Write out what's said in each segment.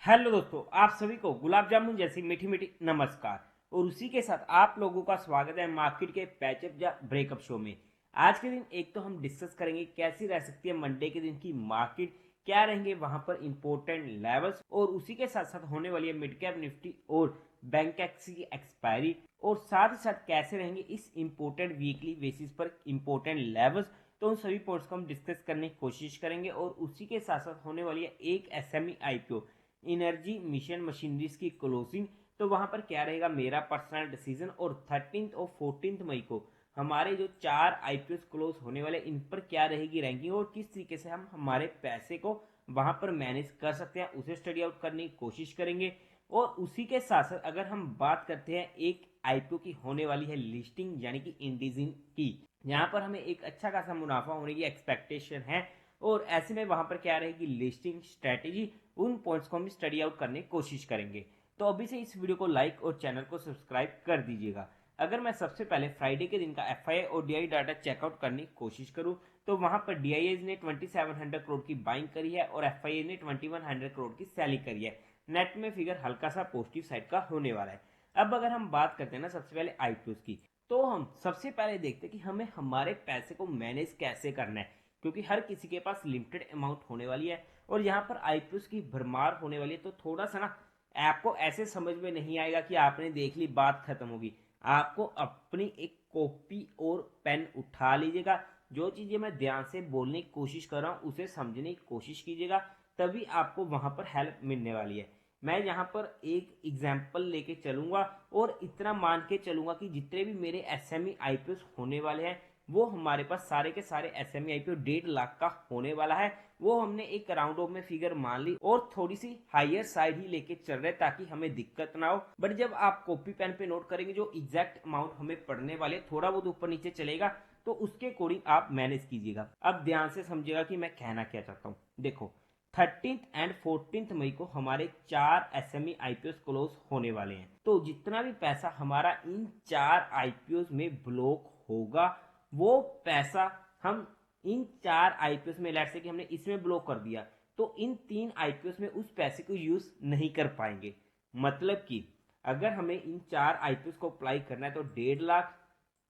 Hello दोस्तों, आप सभी को गुलाब जामुन जैसी मीठी मीठी नमस्कार। और उसी के साथ आप लोगों का स्वागत है मार्केट के पैचअप या ब्रेकअप शो में। आज के दिन एक तो हम डिस्कस करेंगे कैसी रह सकती है मंडे के दिन की मार्केट, क्या रहेंगे वहां पर इंपॉर्टेंट लेवल्स, और उसी के साथ साथ होने वाली है मिड कैप निफ्टी और बैंक की एक्सपायरी, और साथ ही साथ कैसे रहेंगे इस इंपॉर्टेंट वीकली बेसिस पर इंपॉर्टेंट लेवल्स। तो उन सभी पॉइंट्स को हम डिस्कस करने की कोशिश करेंगे। और उसी के साथ साथ होने वाली है एक SME IPO energy mission machineries की क्लोजिंग। तो वहां पर क्या रहेगा मेरा पर्सनल डिसीजन। और 13 और 14 मई को हमारे जो 4 आईपीओ क्लोज होने वाले इन पर क्या रहेगी रैंकिंग, और किस तरीके से हम हमारे पैसे को वहां पर मैनेज कर सकते हैं उसे स्टडी आउट करने की कोशिश करेंगे। और उसी के साथ साथ अगर हम बात करते हैं एक आईपीओ की होने वाली है लिस्टिंग यानी कि इंडिजिन की, यहाँ पर हमें एक अच्छा खासा मुनाफा होने की एक्सपेक्टेशन है। और ऐसे में वहां पर क्या रहेगी लिस्टिंग स्ट्रेटेजी, उन पॉइंट्स को हम स्टडी आउट करने की कोशिश करेंगे। तो अभी से इस वीडियो को लाइक और चैनल को सब्सक्राइब कर दीजिएगा। अगर मैं सबसे पहले फ्राइडे के दिन का एफआईआई और डीआई डाटा चेकआउट करने की कोशिश करूं, तो वहां पर डीआईए ने 2700 करोड़ की बाइंग करी है और एफआईआई ने 2100 करोड़ की सेलिंग करी है। नेट में फिगर हल्का सा पॉजिटिव साइड का होने वाला है। अब अगर हम बात करते हैं ना सबसे पहले आईपीओ की, तो हम सबसे पहले देखते हैं कि हमें हमारे पैसे को मैनेज कैसे करना है, क्योंकि हर किसी के पास लिमिटेड अमाउंट होने वाली है और यहाँ पर आईपीओ की भरमार होने वाली है। तो थोड़ा सा ना आपको ऐसे समझ में नहीं आएगा कि आपने देख ली बात खत्म होगी। आपको अपनी एक कॉपी और पेन उठा लीजिएगा, जो चीजें मैं ध्यान से बोलने की कोशिश कर रहा हूँ उसे समझने की कोशिश कीजिएगा, तभी आपको वहां पर हेल्प मिलने वाली है। मैं यहाँ पर एक एग्जाम्पल लेके चलूंगा और इतना मान के चलूंगा कि जितने भी मेरे एसएमई आईपीओ होने वाले हैं वो हमारे पास सारे के सारे एसएमई आईपीओ 1.5 लाख का होने वाला है। वो हमने एक राउंड ऑफ में फिगर मान ली और थोड़ी सी हायर साइड ही लेके चल रहे ताकि हमें दिक्कत ना हो। बट जब आप कॉपी पेन पे नोट करेंगे जो एग्जैक्ट अमाउंट हमें पढ़ने वाले थोड़ा बहुत ऊपर नीचे चलेगा, तो उसके अकॉर्डिंग आप मैनेज कीजिएगा। अब ध्यान से समझिएगा कि मैं कहना क्या चाहता हूँ। देखो 13 एंड 14 मई को हमारे 4 एसएमई आईपीओ क्लोज होने वाले हैं। तो जितना भी पैसा हमारा इन 4 आईपीओ में ब्लॉक होगा, वो पैसा हम इन 4 आईपीओ में, लेट्स से कि हमने इसमें ब्लॉक कर दिया, तो इन 3 आईपीओ में उस पैसे को यूज नहीं कर पाएंगे। मतलब कि अगर हमें इन 4 आईपीओ को अप्लाई करना है तो 1.5 लाख,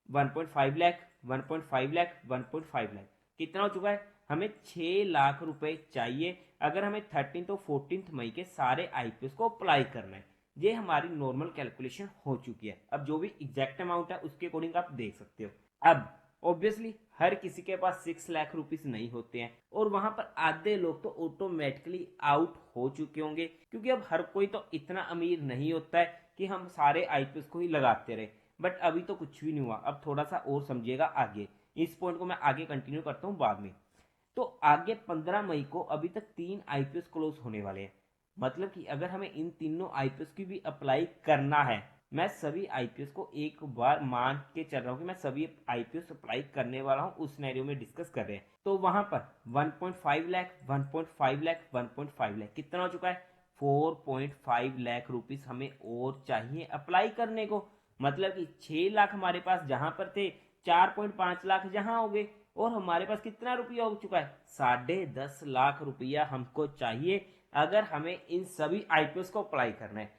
1.5 लाख, 1.5 लाख, 1.5 लाख कितना हो चुका है, हमें 6 लाख रुपए चाहिए अगर हमें 13 तो 14 मई के सारे आईपीओ को अप्लाई करना है। ये हमारी नॉर्मल कैलकुलेशन हो चुकी है। अब जो भी एग्जैक्ट अमाउंट है उसके अकॉर्डिंग आप देख सकते हो। अब ऑब्वियसली हर किसी के पास 6 लाख रुपीज नहीं होते हैं और वहां पर आधे लोग तो ऑटोमेटिकली आउट हो चुके होंगे, क्योंकि अब हर कोई तो इतना अमीर नहीं होता है कि हम सारे आईपीएस को ही लगाते रहे। बट अभी तो कुछ भी नहीं हुआ, अब थोड़ा सा और समझिएगा आगे। इस पॉइंट को मैं आगे कंटिन्यू करता हूँ बाद में। तो आगे 15 मई को अभी तक 3 आईपीएस क्लोज होने वाले हैं। मतलब कि अगर हमें इन तीनों आईपीएस की भी अप्लाई करना है, मैं सभी आईपीएस को एक बार मान के चल रहा हूँ कि मैं सभी आईपीएस अप्लाई करने वाला हूँ, उस सिनेरियो में डिस्कस कर रहे हैं। तो वहां पर 1.5 लाख, 1.5 लाख, 1.5 लाख कितना हो चुका है, 4.5 लाख रुपीज हमें और चाहिए अप्लाई करने को। मतलब कि 6 लाख हमारे पास जहां पर थे, 4.5 लाख जहां हो गए, और हमारे पास कितना रुपया हो चुका है, 10.5 लाख रुपया हमको चाहिए अगर हमें इन सभी आईपीओ को अप्लाई करना है।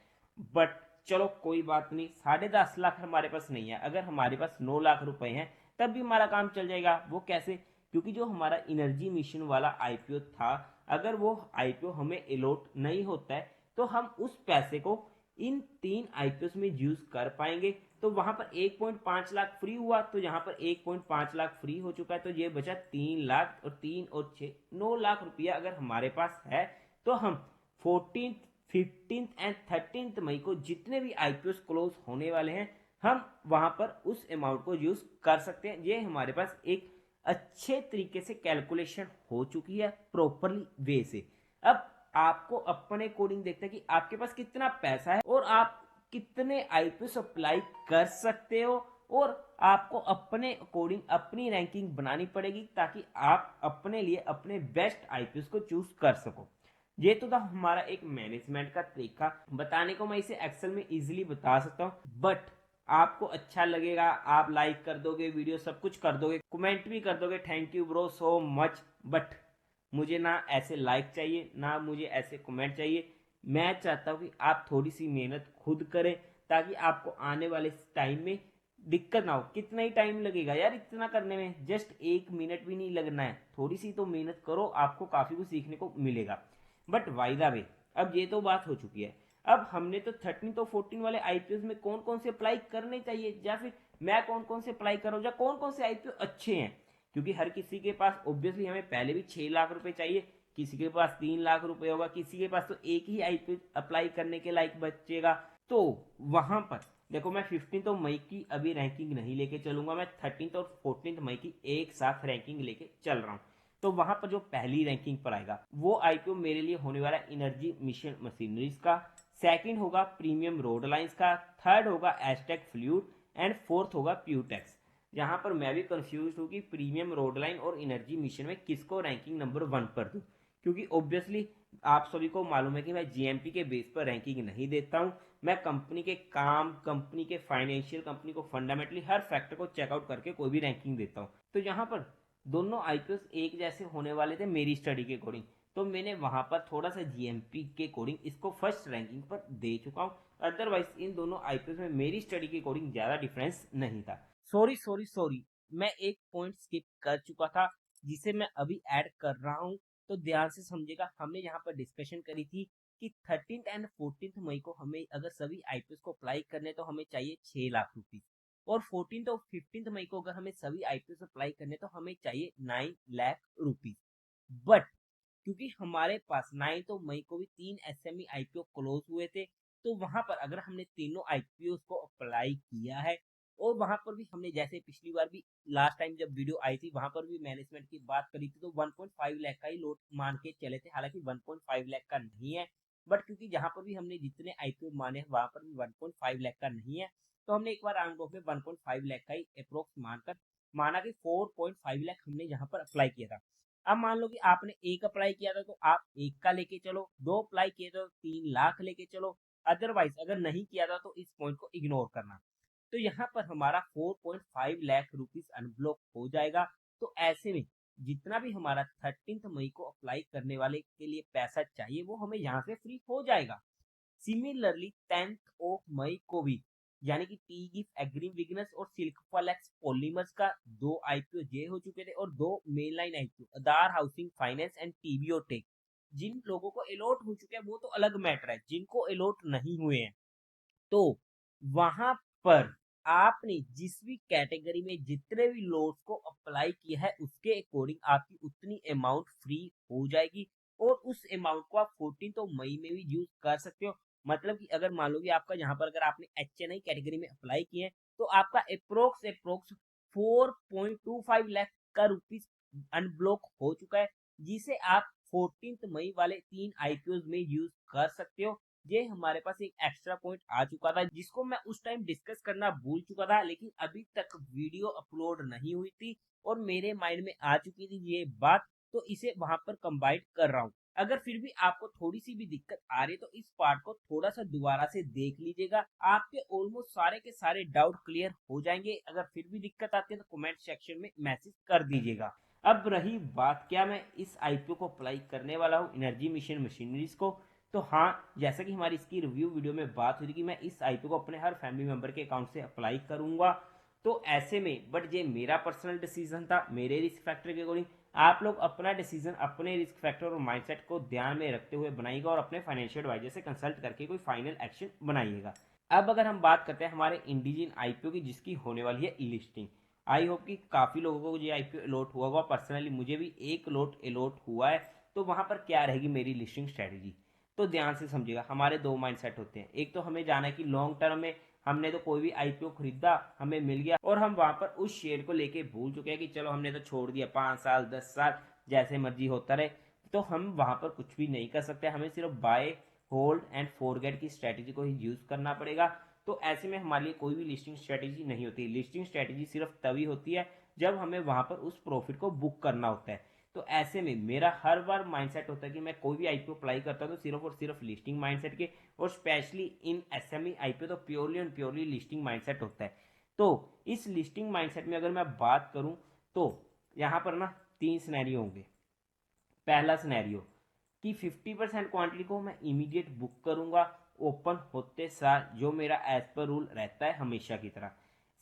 बट चलो कोई बात नहीं, 10.5 लाख हमारे पास नहीं है, अगर हमारे पास 9 लाख रुपए हैं तब भी हमारा काम चल जाएगा। वो कैसे, क्योंकि जो हमारा एनर्जी मिशन वाला आईपीओ था, अगर वो आईपीओ हमें अलॉट नहीं होता है तो हम उस पैसे को इन 3 आईपीओ में यूज कर पाएंगे। तो वहां पर 1.5 लाख फ्री हुआ, तो यहाँ पर 1.5 लाख फ्री हो चुका है, तो ये बचा 3 लाख, और 3 और 6 9 लाख रुपया अगर हमारे पास है तो हम 14, 15 एंड 13 मई को जितने भी आईपीओ क्लोज होने वाले हैं हम वहां पर उस अमाउंट को यूज कर सकते हैं। ये हमारे पास एक अच्छे तरीके से कैलकुलेशन हो चुकी है प्रॉपरली वे से। अब आपको अपने अकॉर्डिंग देखते हैं कि आपके पास कितना पैसा है और आप कितने आईपीओ अप्लाई कर सकते हो, और आपको अपने अकॉर्डिंग अपनी रैंकिंग बनानी पड़ेगी ताकि आप अपने लिए अपने बेस्ट आईपीओ को चूज कर सको। ये तो था हमारा एक मैनेजमेंट का तरीका, बताने को मैं इसे एक्सेल में इजीली बता सकता हूँ। बट आपको अच्छा लगेगा, आप लाइक कर दोगे, वीडियो सब कुछ कर दोगे, कमेंट भी कर दोगे, thank you bro so much. But मुझे ना ऐसे लाइक चाहिए ना मुझे ऐसे कमेंट चाहिए, मैं चाहता हूँ कि आप थोड़ी सी मेहनत खुद करें, ताकि आपको आने वाले टाइम में दिक्कत ना हो। कितना ही टाइम लगेगा यार इतना करने में, जस्ट 1 मिनट भी नहीं लगना है। थोड़ी सी तो मेहनत करो, आपको काफ़ी कुछ सीखने को मिलेगा। बट वाई द वे, अब ये तो बात हो चुकी है। अब हमने तो 13 तो 14 वाले आईपीओ में कौन कौन से अप्लाई करने चाहिए, या फिर मैं कौन कौन से अप्लाई करूँ, या कौन कौन से आईपीओ अच्छे हैं। क्योंकि हर किसी के पास ऑब्वियसली हमें पहले भी 6 लाख रुपए चाहिए, किसी के पास 3 लाख रुपए होगा, किसी के पास तो एक ही आईपीओ अप्लाई करने के लायक बचेगा। तो वहां पर देखो, मैं 15 मई की अभी रैंकिंग नहीं लेके चलूंगा, मैं 13 और 14 मई की एक साथ रैंकिंग लेके चल रहा हूँ। तो वहां पर जो पहली रैंकिंग पर आएगा वो आईपीओ मेरे लिए होने वाला एनर्जी मिशन मशीनरीज का, सेकंड होगा प्रीमियम रोड लाइंस का, थर्ड होगा एस्टेक फ्लूइड, एंड फोर्थ होगा प्यूटेक्स। यहाँ पर मैं भी कंफ्यूज हूँ कि प्रीमियम रोड लाइन और एनर्जी मिशन में किसको रैंकिंग नंबर 1 पर दूँ। क्योंकि ऑब्वियसली आप सभी को मालूम है कि मैं जीएमपी के बेस पर रैंकिंग नहीं देता हूँ। मैं कंपनी के काम, कंपनी के फाइनेंशियल, कंपनी को फंडामेंटली हर फैक्टर को चेकआउट करके कोई भी रैंकिंग देता हूँ। तो यहाँ पर दोनों आईपीओ एक जैसे होने वाले थे मेरी स्टडी के अकॉर्डिंग, तो मैंने वहां पर थोड़ा सा जीएमपी के अकॉर्डिंग इसको फर्स्ट रैंकिंग पर दे चुका हूँ। अदरवाइज इन दोनों आईपीओ में मेरी स्टडी के अकॉर्डिंग ज्यादा डिफरेंस नहीं था। सॉरी सॉरी सॉरी, मैं एक पॉइंट स्किप कर चुका था, जिसे मैं अभी ऐड कर रहा हूँ। तो ध्यान से समझेगा, हमने यहाँ पर डिस्कशन करी थी कि 13 एंड 14 मई को हमें अगर सभी आईपीएस को अप्लाई करने तो हमें चाहिए 6 लाख रुपीज, और 14 और 15 मई को अगर हमें सभी आईपीएस अप्लाई करने तो हमें चाहिए 9 लाख रुपीज। बट क्योंकि हमारे पास 9 मई को भी 3 एसएमई आईपीओ क्लोज हुए थे, तो वहां पर अगर हमने तीनों आईपीओ को अप्लाई किया है, और वहां पर भी हमने जैसे पिछली बार भी लास्ट टाइम जब वीडियो आई थी वहां पर भी मैनेजमेंट की बात करी थी, तो 1.5 लाख का ही लोड मान के चले थे, हालांकि 1.5 लाख का नहीं है। बट क्योंकि जहां पर भी हमने जितने आईपीओ माने वहां पर भी 1.5 लाख का नहीं है, तो हमने एक बार राउंड ऑफ में 1.5 लाख का ही अप्रोक्स मानकर माना कि 4.5 लाख हमने यहाँ पर अप्लाई किया था। अब मान लो कि आपने एक अप्लाई किया था तो आप एक का लेके चलो, दो अप्लाई किए तो 3 लाख लेके चलो। अदरवाइज अगर नहीं किया था तो इस पॉइंट को इग्नोर करना। तो यहाँ पर हमारा 4.5 लाख रुपीज अनब्लॉक हो जाएगा। तो ऐसे में जितना भी हमारा 13 मई को अप्लाई करने वाले के लिए पैसा चाहिए वो हमें यहाँ से फ्री हो जाएगा। सिमिलरली 10 मई को भी, यानी कि टी गिफ एग्रीम विगनस और सिल्क फलेक्स पॉलीमर्स का 2 आईपीओ जे हो चुके थे, और 2 main line IPO Aadhaar housing finance and TBO tech. जिन लोगों को अलॉट हो चुके हैं वो तो अलग मैटर है, जिनको अलॉट नहीं हुए हैं तो वहां पर आपने जिस भी कैटेगरी में जितने भी लोड्स को अप्लाई किया है उसके अकॉर्डिंग आपकी उतनी अमाउंट फ्री हो जाएगी, और उस अमाउंट को आप 14 मई में भी यूज कर सकते हो। मतलब कि अगर मान लो कि आपका यहाँ पर अगर आपने एचएनआई कैटेगरी में अप्लाई किए हैं तो आपका अप्रोक्स 4.25 लाख का रुपीज अनब्लॉक हो चुका है, जिसे आप 14 मई वाले 3 आईपीओ में यूज कर सकते हो। ये हमारे पास एक एक्स्ट्रा पॉइंट आ चुका था जिसको मैं उस टाइम डिस्कस करना भूल चुका था, लेकिन अभी तक वीडियो अपलोड नहीं हुई थी और मेरे माइंड में आ चुकी थी ये बात, तो इसे वहां पर कंबाइन कर रहा हूँ। अगर फिर भी आपको थोड़ी सी भी दिक्कत आ रही है तो इस पार्ट को थोड़ा सा दोबारा से देख लीजिएगा, आपके ऑलमोस्ट सारे के सारे डाउट क्लियर हो जाएंगे। अगर फिर भी दिक्कत आती है तो कमेंट सेक्शन में मैसेज कर दीजिएगा। अब रही बात क्या मैं इस आईपीओ को अप्लाई करने वाला हूँ एनर्जी मिशन मशीनरीज को, तो हाँ, जैसा कि हमारी इसकी रिव्यू वीडियो में बात हुई थी कि मैं इस आईपीओ को अपने हर फैमिली मेंबर के अकाउंट से अप्लाई करूंगा। तो ऐसे में बट ये मेरा पर्सनल डिसीजन था मेरे रिस्क फैक्टर के अकॉर्डिंग। आप लोग अपना डिसीजन अपने रिस्क फैक्टर और माइंडसेट को ध्यान में रखते हुए बनाइएगा और अपने फाइनेंशियल एडवाइजर से कंसल्ट करके कोई फाइनल एक्शन बनाइएगा। अब अगर हम बात करते हैं हमारे इंडिजिन आईपीओ की जिसकी होने वाली है लिस्टिंग, आई होप कि काफ़ी लोगों को ये आईपीओ अलॉट हुआ होगा, पर्सनली मुझे भी एक लॉट अलॉट हुआ है। तो वहां पर क्या रहेगी मेरी लिस्टिंग स्ट्रेटेजी, तो ध्यान से समझिएगा। हमारे दो माइंडसेट होते हैं, एक तो हमें जाना है कि लॉन्ग टर्म में हमने तो कोई भी आईपीओ खरीदा, हमें मिल गया और हम वहां पर उस शेयर को लेके भूल चुके हैं कि चलो हमने तो छोड़ दिया 5 साल 10 साल जैसे मर्जी होता रहे, तो हम वहां पर कुछ भी नहीं कर सकते। हमें सिर्फ बाय होल्ड एंड फॉरगेट की स्ट्रेटेजी को ही यूज करना पड़ेगा। तो ऐसे में हमारे लिए कोई भी लिस्टिंग स्ट्रेटेजी नहीं होती। लिस्टिंग स्ट्रेटेजी सिर्फ तभी होती है जब हमें वहां पर उस प्रॉफिट को बुक करना होता है। तो ऐसे में मेरा हर बार माइंडसेट होता है कि मैं कोई भी आईपीओ अप्लाई करता हूँ तो सिर्फ और सिर्फ लिस्टिंग माइंडसेट के, और स्पेशली इन एसएमई आईपीओ तो purely and purely listing mindset होता है। तो इस लिस्टिंग माइंडसेट में अगर मैं बात करूं तो यहाँ पर ना 3 सिनेरियो होंगे। पहला सिनेरियो, कि 50% क्वांटिटी को मैं इमीडिएट बुक करूंगा ओपन होते सार, जो मेरा एज पर रूल रहता है हमेशा की तरह।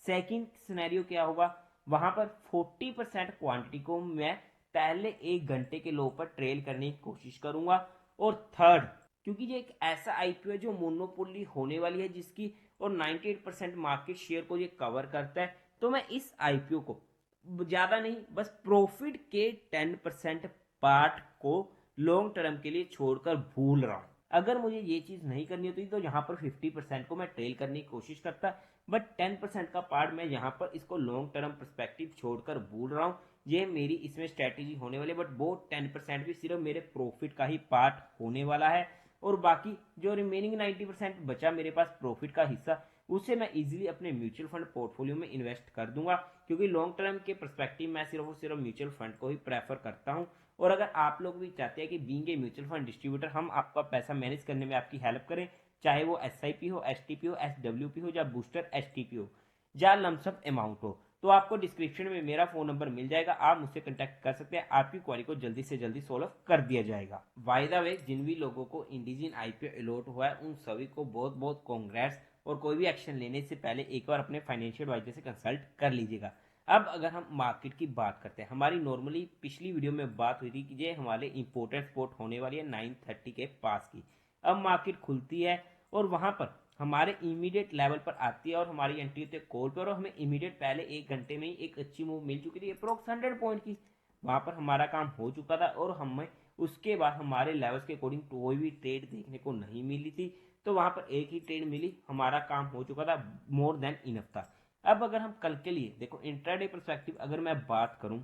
सेकंड सिनेरियो क्या होगा, वहां पर 40% क्वांटिटी को मैं पहले 1 घंटे के लो पर ट्रेल करने की कोशिश करूंगा। और थर्ड, क्योंकि ये एक ऐसा आईपीओ है जो मोनोपोली होने वाली है जिसकी और 98% मार्केट शेयर को ये कवर करता है, तो मैं इस आईपीओ को ज्यादा नहीं बस प्रॉफिट के 10% पार्ट को लॉन्ग टर्म के लिए छोड़कर भूल रहा हूं। अगर मुझे ये चीज नहीं करनी होती तो यहाँ पर 50% को मैं ट्रेल करने की कोशिश करता, बट 10% का पार्ट मैं यहाँ पर इसको लॉन्ग टर्म परस्पेक्टिव छोड़कर भूल रहा हूँ। ये मेरी इसमें स्ट्रेटेजी होने वाली है, बट वो 10% भी सिर्फ मेरे प्रॉफिट का ही पार्ट होने वाला है। और बाकी जो रिमेनिंग 90% बचा मेरे पास प्रॉफिट का हिस्सा, उसे मैं इजीली अपने म्यूचुअल फंड पोर्टफोलियो में इन्वेस्ट कर दूंगा, क्योंकि लॉन्ग टर्म के परस्पेक्टिव में सिर्फ और सिर्फ म्यूचुअल फंड को ही प्रेफर करता हूं। और अगर आप लोग भी चाहते हैं कि being a mutual fund distributor हम आपका पैसा मैनेज करने में आपकी हेल्प करें, चाहे वो SIP हो, STP हो, SWP हो या बूस्टर STP हो या लमसम अमाउंट हो, तो आपको डिस्क्रिप्शन में मेरा फोन नंबर मिल जाएगा, आप मुझसे कांटेक्ट कर सकते हैं, आपकी क्वारी को जल्दी से जल्दी सोल्व कर दिया जाएगा। बाय द वे, जिन भी लोगों को इंडिजिन आईपीओ अलॉट हुआ है उन सभी को बहुत बहुत कांग्रेट्स, और कोई भी एक्शन लेने से पहले एक बार अपने फाइनेंशियल एडवाइजर से कंसल्ट कर लीजिएगा। अब अगर हम मार्केट की बात करते हैं, हमारी नॉर्मली पिछली वीडियो में बात हुई थी कि ये हमारे इंपोर्टेड स्पॉट होने वाली है 9:30 के पास की। अब मार्केट खुलती है और वहां पर हमारे इमीडिएट लेवल पर आती है और हमारी एंट्री होती है कॉल पर, और हमें इमीडिएट पहले 1 घंटे में ही एक अच्छी मूव मिल चुकी थी अप्रोक्स 100 पॉइंट की। वहां पर हमारा काम हो चुका था और हमें उसके बाद हमारे लेवल्स के अकॉर्डिंग कोई भी ट्रेड देखने को नहीं मिली थी, तो वहां पर एक ही ट्रेड मिली, हमारा काम हो चुका था, मोर देन इनफ था। अब अगर हम कल के लिए देखो इंट्राडे परस्पेक्टिव अगर मैं बात करूं,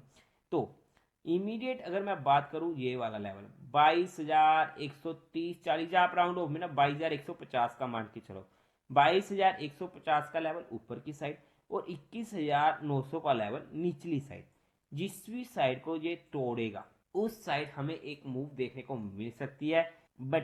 तो इमीडिएट अगर मैं बात करूं ये वाला लेवल 22,130-40, आप राउंड ऑफ में ना 22,150 का मान के चलो, 22,150 का लेवल ऊपर की साइड और 21,900 का लेवल निचली साइड। जिस भी साइड को ये तोड़ेगा उस साइड हमें एक मूव देखने को मिल सकती है, बट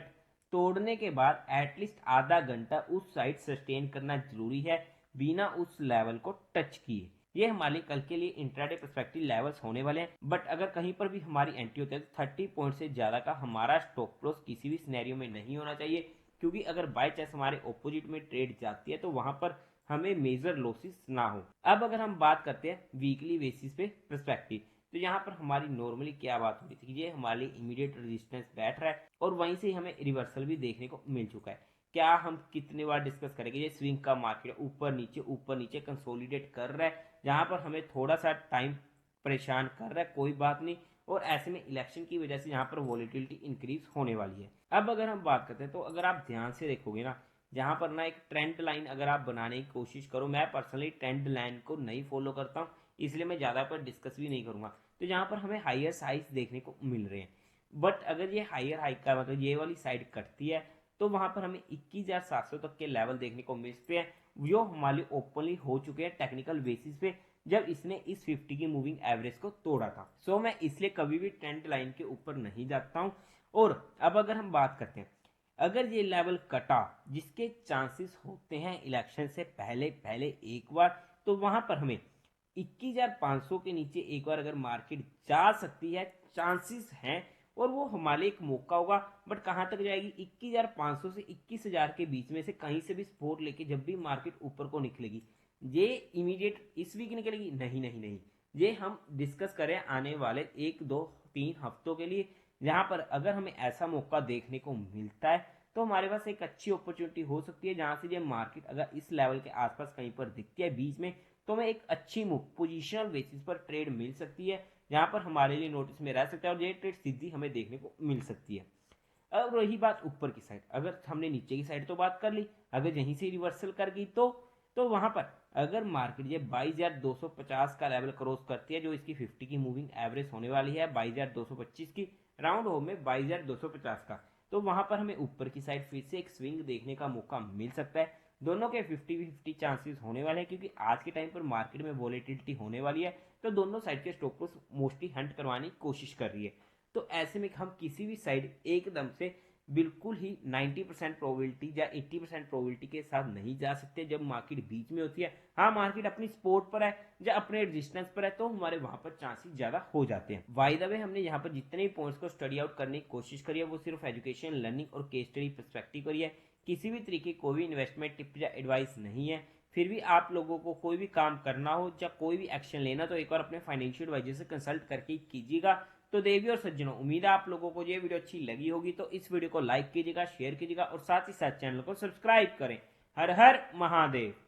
तोड़ने के बाद एटलीस्ट आधा घंटा उस साइड सस्टेन करना जरूरी है बिना उस लेवल को टच किए। ये हमारे कल के लिए इंट्राडे पर्सपेक्टिव लेवल्स होने वाले हैं, बट अगर कहीं पर भी हमारी एंट्री होती है तो 30 पॉइंट से ज्यादा का हमारा स्टॉप लॉस किसी भी सिनेरियो में नहीं होना चाहिए, क्योंकि अगर बाय चांस हमारे ऑपोजिट में ट्रेड जाती है तो वहां पर हमें मेजर लॉसेस ना हो। अब अगर हम बात करते हैं वीकली बेसिस पे पर्सपेक्टिव, तो यहाँ पर हमारी नॉर्मली क्या बात हो रही थी कि ये हमारे इमीडिएट रेजिस्टेंस बैठ रहा है और वहीं से हमें रिवर्सल भी देखने को मिल चुका है। क्या हम कितने बार डिस्कस करेंगे, ये स्विंग का मार्केट ऊपर नीचे कंसोलिडेट कर रहा है, जहां पर हमें थोड़ा सा टाइम परेशान कर रहा है, कोई बात नहीं। और ऐसे में इलेक्शन की वजह से यहाँ पर वॉलिटिलिटी इंक्रीज होने वाली है। अब अगर हम बात करते हैं तो अगर आप ध्यान से देखोगे ना, जहां पर ना एक ट्रेंड लाइन अगर आप बनाने की कोशिश करो, मैं पर्सनली ट्रेंड लाइन को नहीं फॉलो करता हूँ इसलिए मैं ज्यादा पर डिस्कस भी नहीं करूंगा, तो जहां पर हमें हाइयर साइज देखने को मिल रहे हैं, बट अगर ये हाइयर हाइक का मतलब ये वाली साइड कटती है तो वहां पर हमें 21,700 तक के लेवल देखने को मिलते हैं, जो हमारे ओपनली हो चुके हैं टेक्निकल बेसिस पे जब इसने इस 50 की मूविंग एवरेज को तोड़ा था। सो मैं इसलिए कभी भी ट्रेंड लाइन के ऊपर नहीं जाता हूं। और अब अगर हम बात करते हैं, अगर ये लेवल कटा जिसके चांसेस होते हैं इलेक्शन से पहले पहले एक बार, तो वहां पर हमें 21,500 के नीचे एक बार अगर मार्केट जा सकती है, चांसेस हैं, और वो हमारे एक मौका होगा। बट कहां तक जाएगी, 21,500 से 21,000 के बीच में से कहीं से भी सपोर्ट लेके जब भी मार्केट ऊपर को निकलेगी, ये इमीडिएट इस वीक निकलेगी नहीं नहीं नहीं, ये हम डिस्कस करें आने वाले 1 2 3 हफ्तों के लिए, जहां पर अगर हमें ऐसा मौका देखने को मिलता है तो हमारे पास एक अच्छी अपॉर्चुनिटी हो सकती है, जहां से ये मार्केट अगर इस लेवल के आसपास कहीं पर दिखती है बीच में, तो हमें एक अच्छी मूव पोजिशनल बेसिस पर ट्रेड मिल सकती है, जहां पर हमारे लिए नोटिस में रह सकता है और ये ट्रेड सीधी हमें देखने को मिल सकती है। अब रही बात ऊपर की साइड, अगर हमने नीचे की साइड तो बात कर ली, अगर यहीं से रिवर्सल कर गई तो वहां पर अगर मार्केट ये 22,250 का लेवल क्रॉस करती है, जो इसकी 50 की मूविंग एवरेज होने वाली है 22,225 की, राउंड हो में 22,250 का, तो वहां पर हमें ऊपर की साइड फिर से एक स्विंग देखने का मौका मिल सकता है। दोनों के 50-50 चांसेस होने वाले हैं, क्योंकि आज के टाइम पर मार्केट में वॉलेटिलिटी होने वाली है, तो दोनों साइड के स्टॉक लॉस मोस्टली हंट करवाने की कोशिश कर रही है। तो ऐसे में हम किसी भी साइड एकदम से बिल्कुल ही 90% प्रोबेबिलिटी या 80% प्रोबेबिलिटी के साथ नहीं जा सकते जब मार्केट बीच में होती है। हाँ, मार्केट अपनी सपोर्ट पर है या अपने रेजिस्टेंस पर है तो हमारे वहां पर चांसेस ज्यादा हो जाते हैं। बाय द वे, हमने यहाँ पर जितने भी पॉइंट्स को स्टडी आउट करने की कोशिश करी है वो सिर्फ एजुकेशन, लर्निंग और केस स्टडी पर्सपेक्टिव करी है। किसी भी तरीके कोई भी इन्वेस्टमेंट टिप या एडवाइस नहीं है। फिर भी आप लोगों को कोई भी काम करना हो या कोई भी एक्शन लेना तो एक बार अपने फाइनेंशियल एडवाइजर से कंसल्ट करके कीजिएगा। तो देवी और सज्जनों, उम्मीद है आप लोगों को ये वीडियो अच्छी लगी होगी, तो इस वीडियो को लाइक कीजिएगा, शेयर कीजिएगा और साथ ही साथ चैनल को सब्सक्राइब करें। हर हर महादेव।